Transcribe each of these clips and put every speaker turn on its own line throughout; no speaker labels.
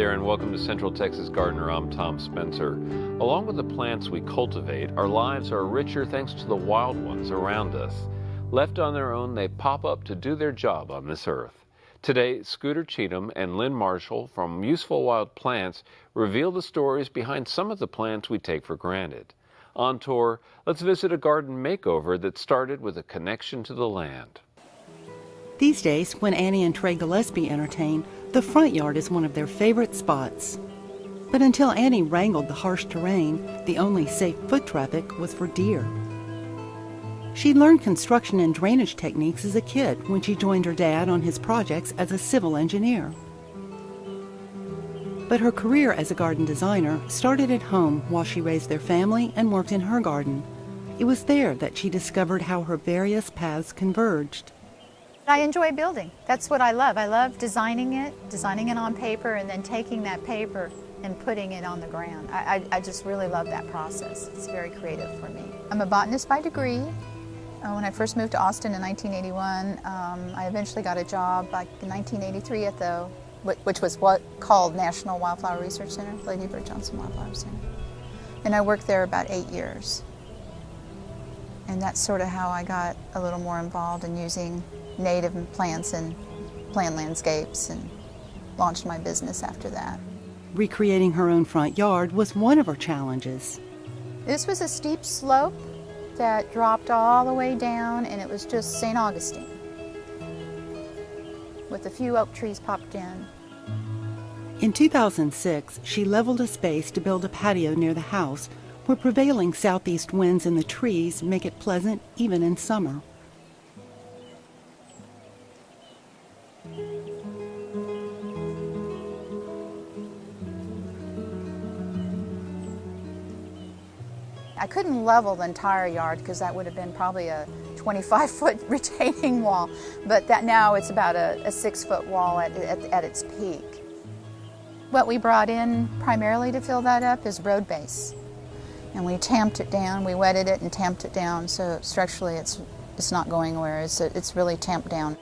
there, and welcome to Central Texas Gardener. I'm Tom Spencer. Along with the plants we cultivate, our lives are richer thanks to the wild ones around us. Left on their own, they pop up to do their job on this earth. Today, Scooter Cheatham and Lynn Marshall from Useful Wild Plants reveal the stories behind some of the plants we take for granted. On tour, let's visit a garden makeover that started with a connection to the land.
These days, when Annie and Trey Gillespie entertain, the front yard is one of their favorite spots. But until Annie wrangled the harsh terrain, the only safe foot traffic was for deer. She learned construction and drainage techniques as a kid when she joined her dad on his projects as a civil engineer. But her career as a garden designer started at home while she raised their family and worked in her garden. It was there that she discovered how her various paths converged.
I enjoy building. That's what I love. I love designing it on paper, and then taking that paper and putting it on the ground. I just really love that process. It's very creative for me. I'm a botanist by degree. When I first moved to Austin in 1981, I eventually got a job back in 1983 at which was what called National Wildflower Research Center, Lady Bird Johnson Wildflower Center. And I worked there about 8 years. And that's sort of how I got a little more involved in using native plants and plant landscapes, and launched my business after that.
Recreating her own front yard was one of her challenges.
This was a steep slope that dropped all the way down, and it was just St. Augustine, with a few oak trees popped in.
In 2006, she leveled a space to build a patio near the house where prevailing southeast winds in the trees make it pleasant even in summer.
I couldn't level the entire yard because that would have been probably a 25-foot retaining wall, but that now it's about a 6-foot wall at its peak. What we brought in primarily to fill that up is road base, and we tamped it down. We wetted it and tamped it down, so structurally it's not going anywhere. It's really tamped down.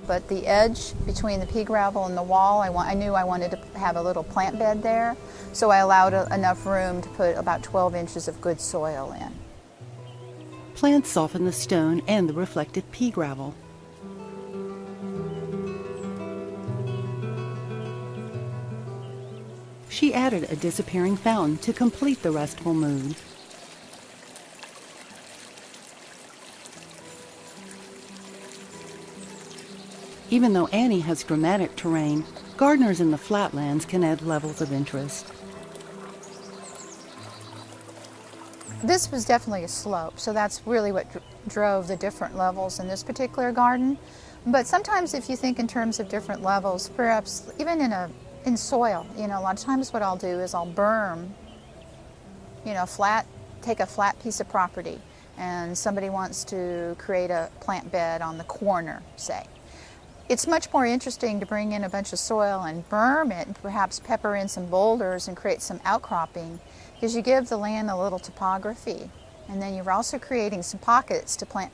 But the edge between the pea gravel and the wall, I knew I wanted to have a little plant bed there, so I allowed enough room to put about 12 inches of good soil in.
Plants soften the stone and the reflective pea gravel. She added a disappearing fountain to complete the restful mood. Even though Annie has dramatic terrain, gardeners in the flatlands can add levels of interest.
This was definitely a slope, so that's really what drove the different levels in this particular garden. But sometimes if you think in terms of different levels, perhaps even in soil, a lot of times what I'll do is I'll berm, take a flat piece of property, and somebody wants to create a plant bed on the corner, say. It's much more interesting to bring in a bunch of soil and berm it, and perhaps pepper in some boulders and create some outcropping, because you give the land a little topography, and then you're also creating some pockets to plant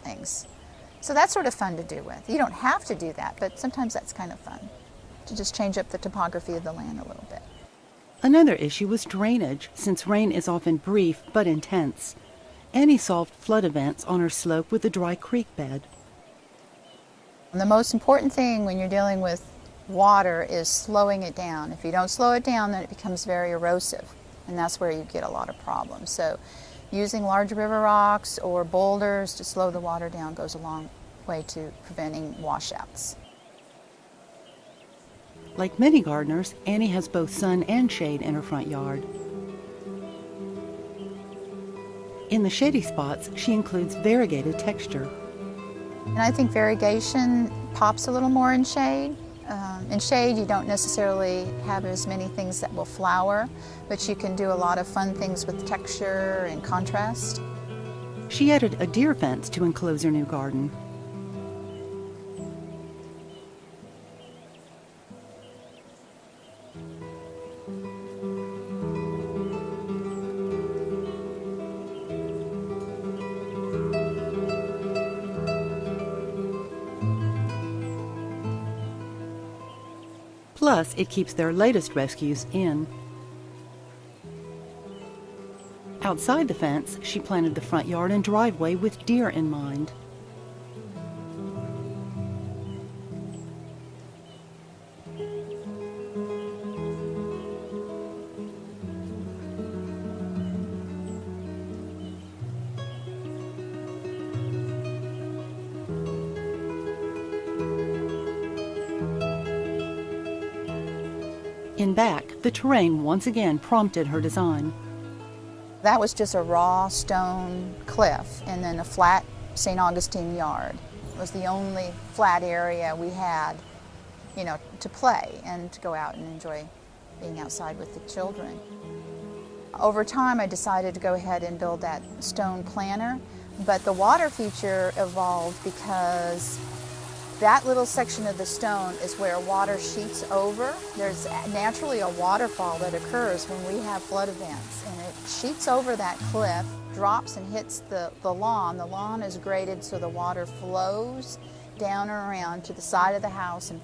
things. So that's sort of fun to do with. You don't have to do that, but sometimes that's kind of fun, to just change up the topography of the land a little bit.
Another issue was drainage, since rain is often brief but intense. Annie solved flood events on her slope with a dry creek bed.
The most important thing when you're dealing with water is slowing it down. If you don't slow it down, then it becomes very erosive, and that's where you get a lot of problems. So using large river rocks or boulders to slow the water down goes a long way to preventing washouts.
Like many gardeners, Annie has both sun and shade in her front yard. In the shady spots, she includes variegated texture.
And I think variegation pops a little more in shade. In shade, you don't necessarily have as many things that will flower, but you can do a lot of fun things with texture and contrast.
She added a deer fence to enclose her new garden. Plus, it keeps their latest rescues in. Outside the fence, she planted the front yard and driveway with deer in mind. In back, the terrain once again prompted her design.
That was just a raw stone cliff and then a flat St. Augustine yard. It was the only flat area we had, to play and to go out and enjoy being outside with the children. Over time, I decided to go ahead and build that stone planter, but the water feature evolved because that little section of the stone is where water sheets over. There's naturally a waterfall that occurs when we have flood events, and it sheets over that cliff, drops and hits the lawn. The lawn is graded so the water flows down and around to the side of the house and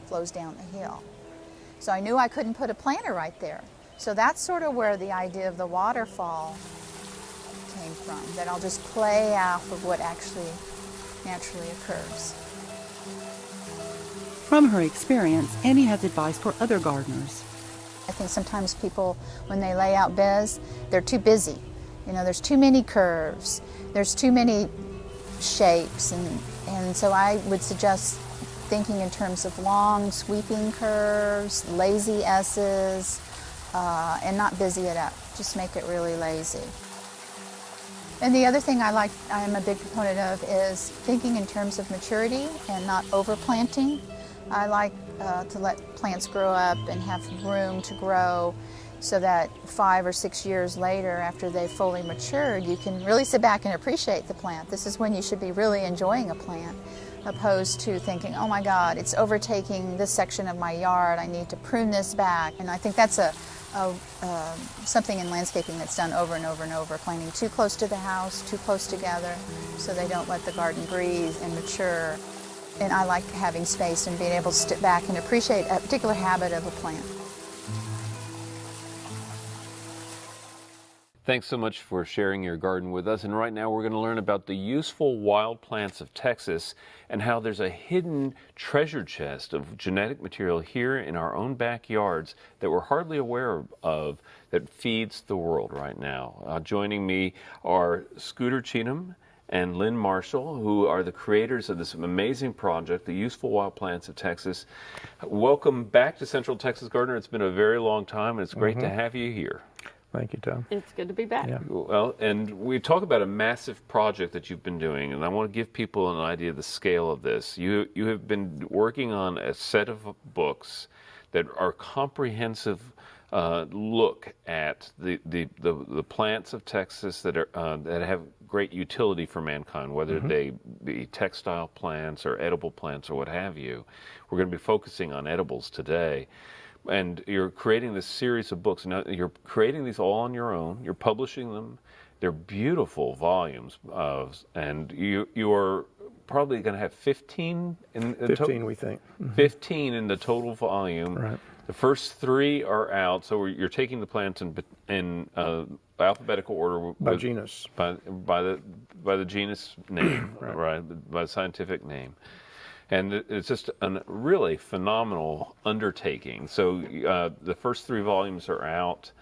flows down the hill. So I knew I couldn't put a planter right there. So that's sort of where the idea of the waterfall came from, that I'll just play off of what actually naturally occurs.
From her experience, Annie has advice for other gardeners.
I think sometimes people, when they lay out beds, they're too busy. There's too many curves, there's too many shapes, and so I would suggest thinking in terms of long, sweeping curves, lazy S's, and not busy it up. Just make it really lazy. And the other thing I'm a big proponent of is thinking in terms of maturity and not overplanting. I like to let plants grow up and have room to grow so that 5 or 6 years later, after they've fully matured, you can really sit back and appreciate the plant. This is when you should be really enjoying a plant, opposed to thinking, oh my God, it's overtaking this section of my yard, I need to prune this back. And I think that's something in landscaping that's done over and over and over, planting too close to the house, too close together, so they don't let the garden breathe and mature. And I like having space and being able to step back and appreciate a particular habit of a plant.
Thanks so much for sharing your garden with us. And right now we're going to learn about the useful wild plants of Texas and how there's a hidden treasure chest of genetic material here in our own backyards that we're hardly aware of that feeds the world right now. Joining me are Cheatham and Lynn Marshall, who are the creators of this amazing project, the Useful Wild Plants of Texas. Welcome back to Central Texas Gardener. It's been a very long time, and it's great to have you here.
Thank you, Tom.
It's good to be back.
Yeah.
Well, and we talk about a massive project that you've been doing, and I want to give people an idea of the scale of this. You have been working on a set of books that are comprehensive look at the plants of Texas that have great utility for mankind, whether they be textile plants or edible plants or what have you. We're going to be focusing on edibles today. And you're creating this series of books. Now, you're creating these all on your own. You're publishing them. They're beautiful volumes, and you are probably going to have 15 in
15, we think.
15 in the total volume.
Right.
The first 3 are out, so you're taking the plants in alphabetical order
By genus.
by the genus name, right? By the scientific name. And it's just a really phenomenal undertaking. So the first 3 volumes are out,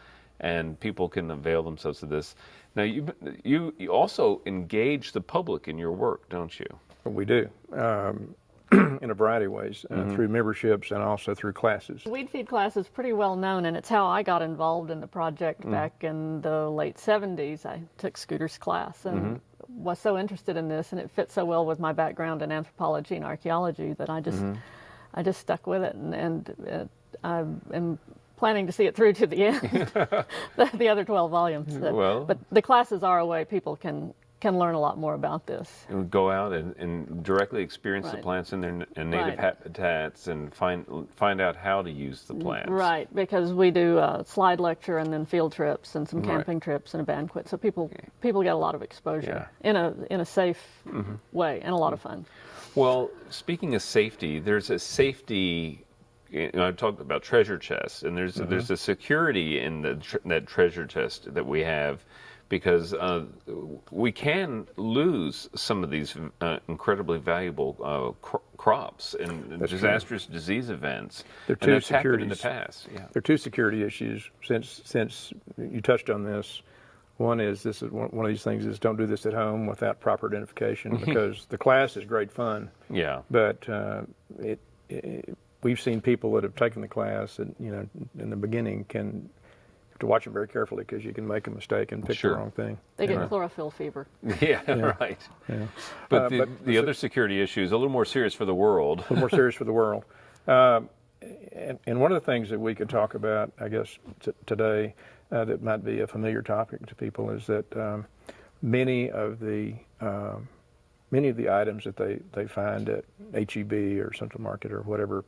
and people can avail themselves of this. Now, you also engage the public in your work, don't you?
We do, in a variety of ways, through memberships and also through classes.
Weed feed class is pretty well known, and it's how I got involved in the project back in the late 70s. I took Scooter's class and was so interested in this, and it fit so well with my background in anthropology and archaeology that I just stuck with it, and I am planning to see it through to the end, the other 12 volumes. But the classes are a way people can learn a lot more about this.
And go out and directly experience the plants in their native habitats and find out how to use the plants.
Right, because we do a slide lecture and then field trips and some camping trips and a banquet, so people get a lot of exposure in a safe way and a lot of fun.
Well, speaking of safety, there's a safety I talked about treasure chests, and there's a security in that treasure chest that we have, because we can lose some of these incredibly valuable crops in disastrous disease events.
There are
happened in the past. Yeah.
There are two security issues since you touched on this. One is one of these things is don't do this at home without proper identification, because the class is great fun.
Yeah.
But we've seen people that have taken the class and in the beginning can have to watch them very carefully, because you can make a mistake and pick the wrong thing.
They get chlorophyll fever.
Yeah, right. Yeah. But the other security issue is a little more serious for the world.
A little more serious for the world. And one of the things that we could talk about, I guess, today that might be a familiar topic to people is that many of the items that they find at H-E-B or Central Market or whatever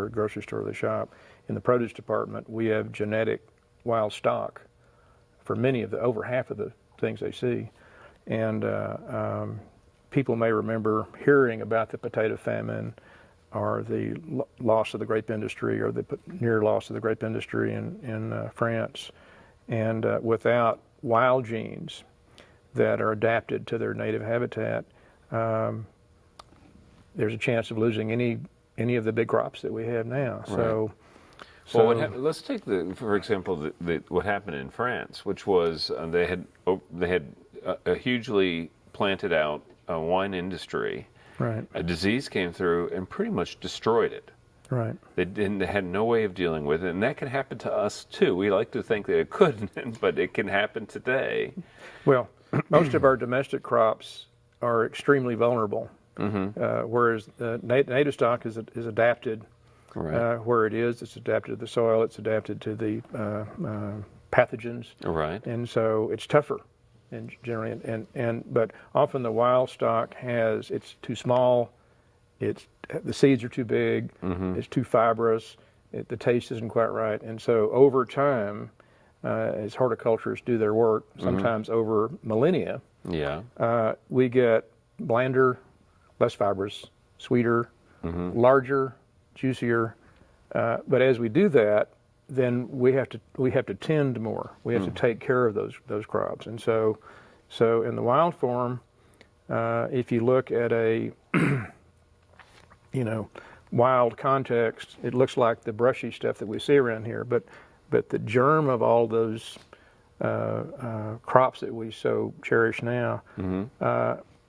grocery store they shop, in the produce department, we have genetic wild stock for over half of the things they see. And people may remember hearing about the potato famine, or the loss of the grape industry, or the near loss of the grape industry in France. And without wild genes that are adapted to their native habitat, there's a chance of losing any of the big crops that we have now.
Right. So let's take for example, what happened in France, which was they had a hugely planted out wine industry.
Right.
A disease came through and pretty much destroyed it.
Right.
They had no way of dealing with it, and that can happen to us too. We like to think that it couldn't, but it can happen today.
Well, most of our domestic crops are extremely vulnerable, whereas native stock is adapted.
Right.
Where it is, it's adapted to the soil, it's adapted to the pathogens.
Right.
And so it's tougher, and generally, but often the wild stock it's too small, the seeds are too big, it's too fibrous, the taste isn't quite right, and so over time, as horticulturists do their work, sometimes over millennia, we get blander, less fibrous, sweeter, larger, juicier, but as we do that, then we have to tend more. We have to take care of those crops, and so in the wild form, if you look at a wild context, it looks like the brushy stuff that we see around here, but the germ of all those crops that we so cherish now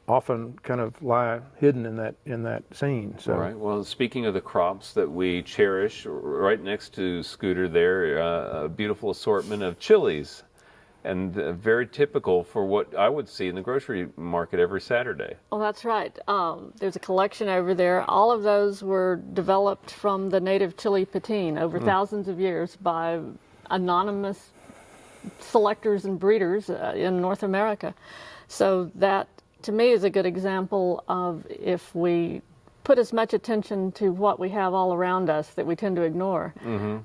often kind of lie hidden in that scene. So.
All right. Well, speaking of the crops that we cherish, right next to Scooter there, a beautiful assortment of chilies, and very typical for what I would see in the grocery market every Saturday.
Oh, that's right. There's a collection over there. All of those were developed from the native chili patine over thousands of years by anonymous selectors and breeders in North America. So that, to me, is a good example of if we put as much attention to what we have all around us that we tend to ignore,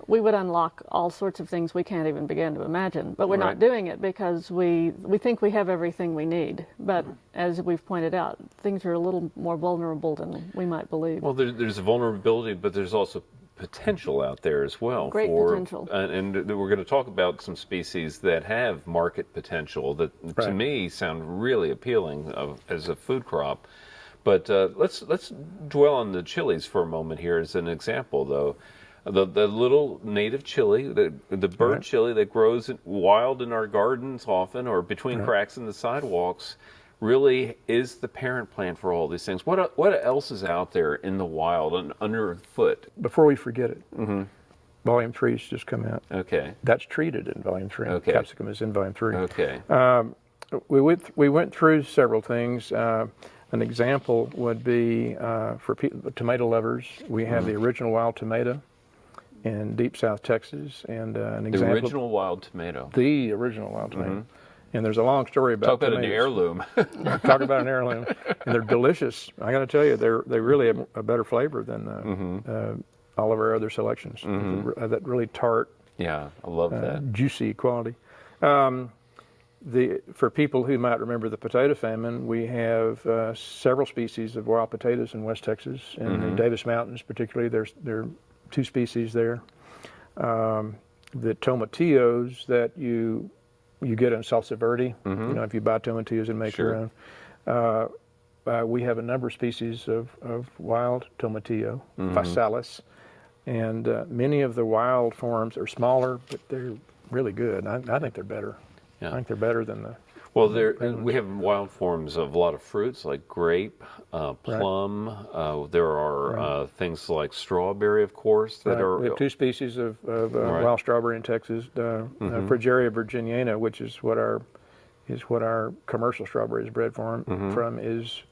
we would unlock all sorts of things we can't even begin to imagine. But we're not doing it because we think we have everything we need. But as we've pointed out, things are a little more vulnerable than we might believe.
Well, there's a vulnerability, but there's also potential out there as well.
Great potential.
And we're going to talk about some species that have market potential that, to me, sound really appealing as a food crop. But let's dwell on the chilies for a moment here as an example, though. The little native chili, the bird chili that grows wild in our gardens often, or between cracks in the sidewalks, really is the parent plant for all these things. What else is out there in the wild and underfoot?
Before we forget it, Volume 3's just come out.
Okay.
That's treated in Volume 3.
Okay.
Capsicum is in Volume 3.
Okay.
We went through several things. An example would be for tomato lovers. We have the original wild tomato in deep South Texas, and an example.
The original wild tomato.
The original wild tomato. And there's a long story about
Talk about
tomatoes.
an heirloom.
Talk about an heirloom. And they're delicious. I got to tell you, they really have a better flavor than all of our other selections. That really tart.
Yeah, I love that.
Juicy quality. For people who might remember the potato famine, we have several species of wild potatoes in West Texas, in the Davis Mountains particularly. They're 2 species there. The tomatillos that you get in salsa verde, if you buy tomatillos and make your own. We have a number of species of wild tomatillo, phasalis, and many of the wild forms are smaller, but they're really good. I think they're better.
Yeah.
I think they're better than the...
Well, we have wild forms of a lot of fruits like grape, plum. Right. There are things like strawberry, of course. That are.
We have 2 species of wild strawberry in Texas. Frigeria virginiana, which is what our commercial strawberry is bred from. Is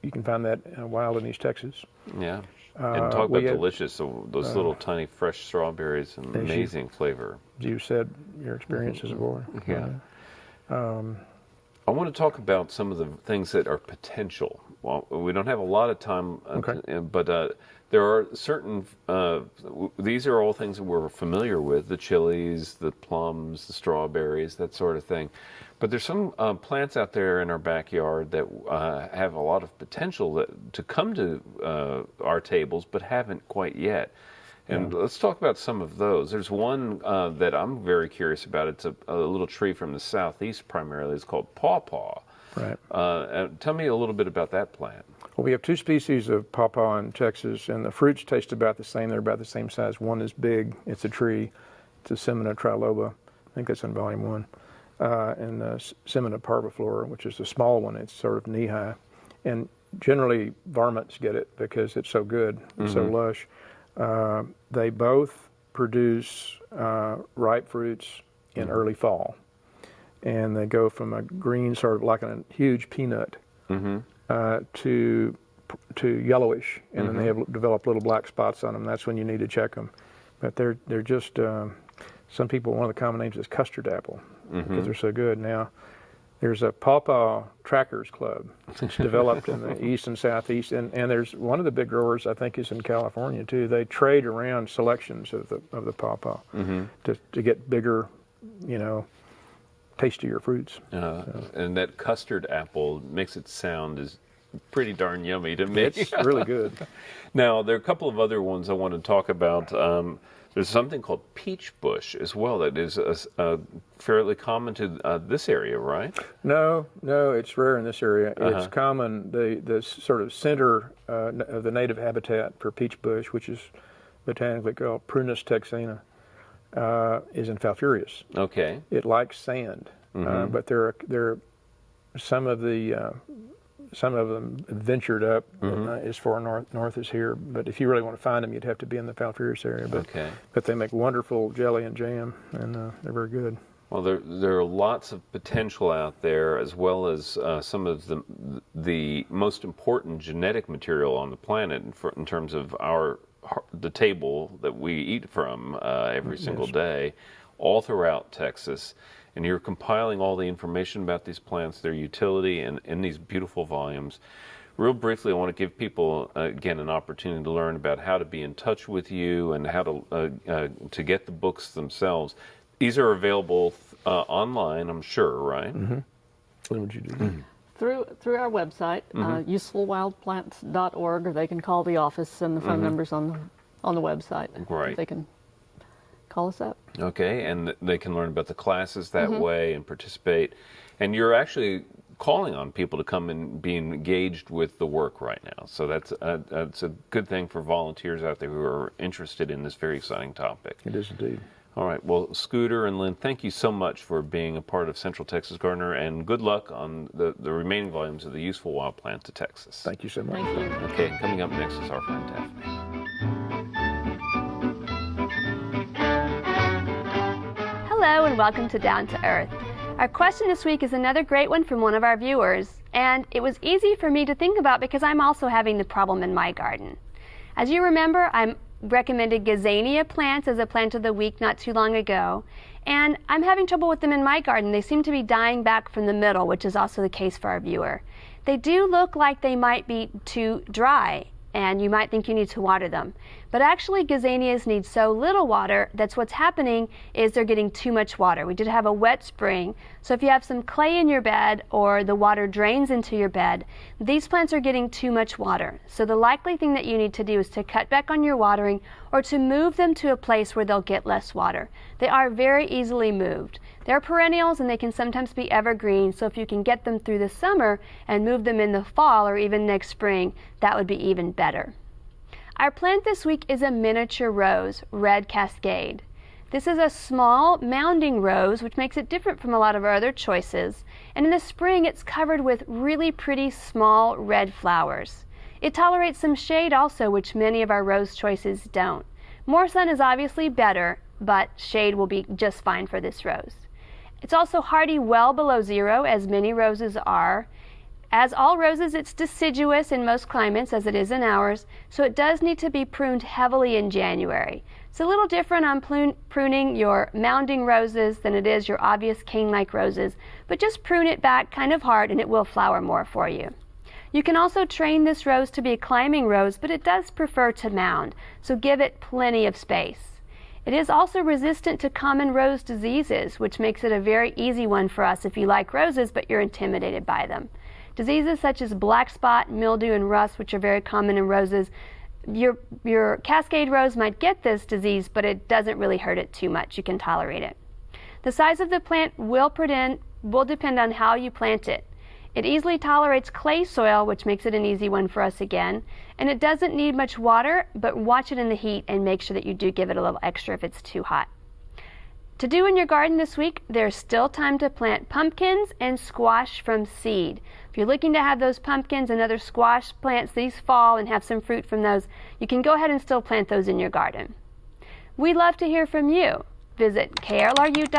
you can find that wild in East Texas.
Yeah. And talk about delicious, those little tiny fresh strawberries and amazing flavor.
You said your experience as a boy.
Yeah. I want to talk about some of the things that are potential. Well, we don't have a lot of time, but there are certain, these are all things that we're familiar with, the chilies, the plums, the strawberries, that sort of thing. But there's some plants out there in our backyard that have a lot of potential to come to our tables, but haven't quite yet. And let's talk about some of those. There's one that I'm very curious about. It's a little tree from the southeast primarily. It's called pawpaw.
Right.
Tell me a little bit about that plant.
Well, we have 2 species of pawpaw in Texas, and the fruits taste about the same. They're about the same size. One is big. It's a tree. It's a Semina triloba. I think that's in volume 1. And the Semina parviflora, which is the small one. It's sort of knee-high. And generally, varmints get it because it's so good. It's so lush. They both produce ripe fruits in early fall, and they go from a green, sort of like a huge peanut, to yellowish, and then they have developed little black spots on them. That's when you need to check them. But they're just some people. One of the common names is custard apple because they're so good. Now, there's a pawpaw trackers club. It's developed in the east and southeast, and there's one of the big growers I think is in California too. They trade around selections of the pawpaw to get bigger, tastier fruits.
And that custard apple makes it sound as pretty darn yummy to me.
It's really good.
Now there are a couple of other ones I want to talk about. There's something called peach bush as well that is fairly common to this area, right?
No, it's rare in this area. It's common, the sort of center of the native habitat for peach bush, which is botanically called Prunus texana, is in Falfurrius.
Okay.
It likes sand, but there are some of them ventured up as far north as here. But if you really want to find them, you'd have to be in the Falfurrius area. But they make wonderful jelly and jam, and they're very good.
Well, there are lots of potential out there, as well as some of the most important genetic material on the planet in terms of the table that we eat from every single day, all throughout Texas. And you're compiling all the information about these plants, their utility, and in these beautiful volumes. Real briefly, I want to give people, again, an opportunity to learn about how to be in touch with you and how to get the books themselves. These are available online, I'm sure, right?
What would you do?
Through our website, usefulwildplants.org, or they can call the office, and the phone number's on the website.
Right.
They can call us up.
Okay, and they can learn about the classes that way and participate. And you're actually calling on people to come and be engaged with the work right now. So that's a good thing for volunteers out there who are interested in this very exciting topic.
It is indeed.
All right. Well, Scooter and Lynn, thank you so much for being a part of Central Texas Gardener, and good luck on the remaining volumes of the Useful Wild Plants of Texas.
Thank you so much.
Thank you.
Okay, coming up next is our friend Daphne.
Hello and welcome to Down to Earth. Our question this week is another great one from one of our viewers, and it was easy for me to think about because I'm also having the problem in my garden. As you remember, I recommended gazania plants as a plant of the week not too long ago, and I'm having trouble with them in my garden. They seem to be dying back from the middle, which is also the case for our viewer. They do look like they might be too dry, and you might think you need to water them. But actually gazanias need so little water that's what's happening is they're getting too much water. We did have a wet spring, so if you have some clay in your bed or the water drains into your bed, these plants are getting too much water. So the likely thing that you need to do is to cut back on your watering or to move them to a place where they'll get less water. They are very easily moved. They're perennials and they can sometimes be evergreen, so if you can get them through the summer and move them in the fall or even next spring, that would be even better. Our plant this week is a miniature rose, Red Cascade. This is a small mounding rose, which makes it different from a lot of our other choices, and in the spring it's covered with really pretty small red flowers. It tolerates some shade also, which many of our rose choices don't. More sun is obviously better, but shade will be just fine for this rose. It's also hardy well below zero, as many roses are. As all roses, it's deciduous in most climates, as it is in ours, so it does need to be pruned heavily in January. It's a little different on pruning your mounding roses than it is your obvious cane-like roses, but just prune it back kind of hard and it will flower more for you. You can also train this rose to be a climbing rose, but it does prefer to mound, so give it plenty of space. It is also resistant to common rose diseases, which makes it a very easy one for us if you like roses but you're intimidated by them. Diseases such as black spot, mildew, and rust, which are very common in roses, your cascade rose might get this disease, but it doesn't really hurt it too much. You can tolerate it. The size of the plant will depend on how you plant it. It easily tolerates clay soil, which makes it an easy one for us again, and it doesn't need much water, but watch it in the heat and make sure that you do give it a little extra if it's too hot. To do in your garden this week, there's still time to plant pumpkins and squash from seed. If you're looking to have those pumpkins and other squash plants these fall and have some fruit from those, you can go ahead and still plant those in your garden. We'd love to hear from you. Visit krlu.org/ctg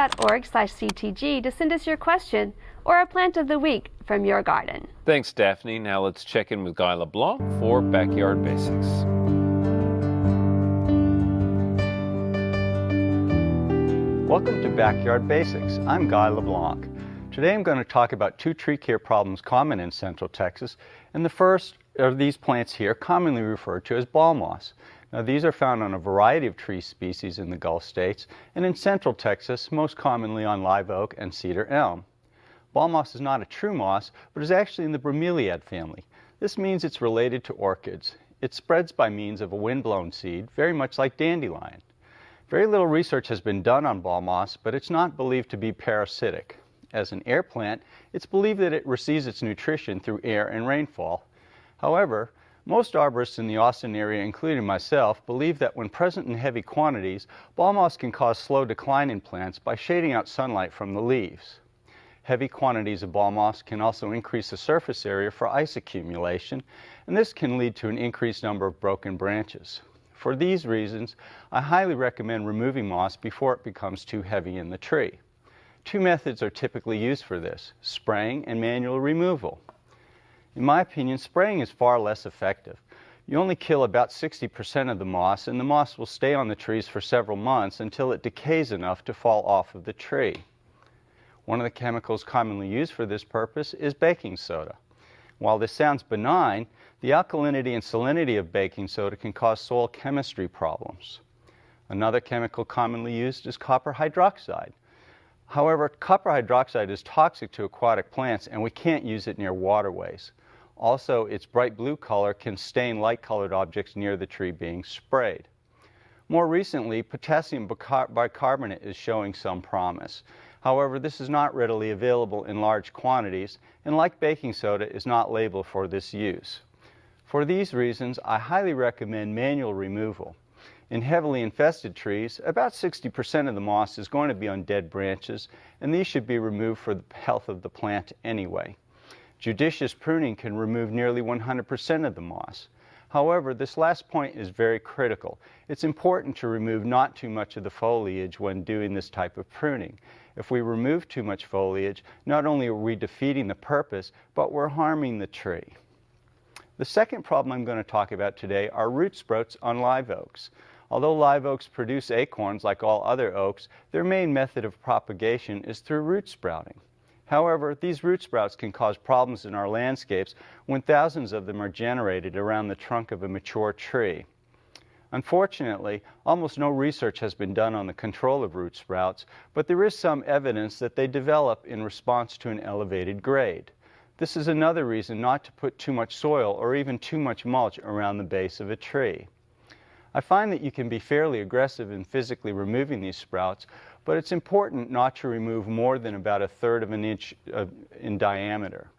to send us your question or a plant of the week from your garden.
Thanks, Daphne. Now let's check in with Guy LeBlanc for Backyard Basics.
Welcome to Backyard Basics. I'm Guy LeBlanc. Today I'm going to talk about two tree care problems common in Central Texas, and the first are these plants here, commonly referred to as ball moss. Now these are found on a variety of tree species in the Gulf states, and in Central Texas, most commonly on live oak and cedar elm. Ball moss is not a true moss, but is actually in the bromeliad family. This means it's related to orchids. It spreads by means of a windblown seed, very much like dandelion. Very little research has been done on ball moss, but it's not believed to be parasitic. As an air plant, it's believed that it receives its nutrition through air and rainfall. However, most arborists in the Austin area, including myself, believe that when present in heavy quantities, ball moss can cause slow decline in plants by shading out sunlight from the leaves. Heavy quantities of ball moss can also increase the surface area for ice accumulation, and this can lead to an increased number of broken branches. For these reasons, I highly recommend removing moss before it becomes too heavy in the tree. Two methods are typically used for this: spraying and manual removal. In my opinion, spraying is far less effective. You only kill about 60% of the moss, and the moss will stay on the trees for several months until it decays enough to fall off of the tree. One of the chemicals commonly used for this purpose is baking soda. While this sounds benign, the alkalinity and salinity of baking soda can cause soil chemistry problems. Another chemical commonly used is copper hydroxide. However, copper hydroxide is toxic to aquatic plants, and we can't use it near waterways. Also, its bright blue color can stain light-colored objects near the tree being sprayed. More recently, potassium bicarbonate is showing some promise. However, this is not readily available in large quantities, and like baking soda, is not labeled for this use. For these reasons, I highly recommend manual removal. In heavily infested trees, about 60% of the moss is going to be on dead branches, and these should be removed for the health of the plant anyway. Judicious pruning can remove nearly 100% of the moss. However, this last point is very critical. It's important to remove not too much of the foliage when doing this type of pruning. If we remove too much foliage, not only are we defeating the purpose, but we're harming the tree. The second problem I'm going to talk about today are root sprouts on live oaks. Although live oaks produce acorns like all other oaks, their main method of propagation is through root sprouting. However, these root sprouts can cause problems in our landscapes when thousands of them are generated around the trunk of a mature tree. Unfortunately, almost no research has been done on the control of root sprouts, but there is some evidence that they develop in response to an elevated grade. This is another reason not to put too much soil or even too much mulch around the base of a tree. I find that you can be fairly aggressive in physically removing these sprouts, but it's important not to remove more than about 1/3 of an inch in diameter.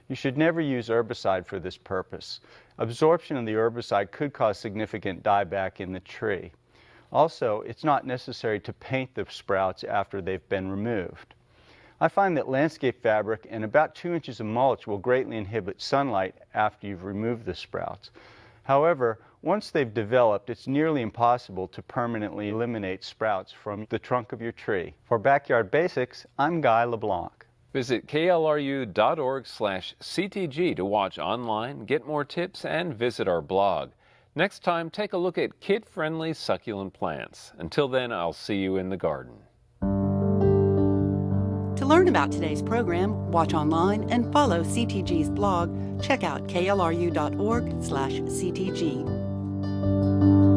You should never use herbicide for this purpose. Absorption of the herbicide could cause significant dieback in the tree. Also, it's not necessary to paint the sprouts after they've been removed. I find that landscape fabric and about 2 inches of mulch will greatly inhibit sunlight after you've removed the sprouts. However, once they've developed, it's nearly impossible to permanently eliminate sprouts from the trunk of your tree. For Backyard Basics, I'm Guy LeBlanc.
Visit klru.org/CTG to watch online, get more tips, and visit our blog. Next time, take a look at kid-friendly succulent plants. Until then, I'll see you in the garden.
To learn about today's program, watch online, and follow CTG's blog, check out klru.org/CTG.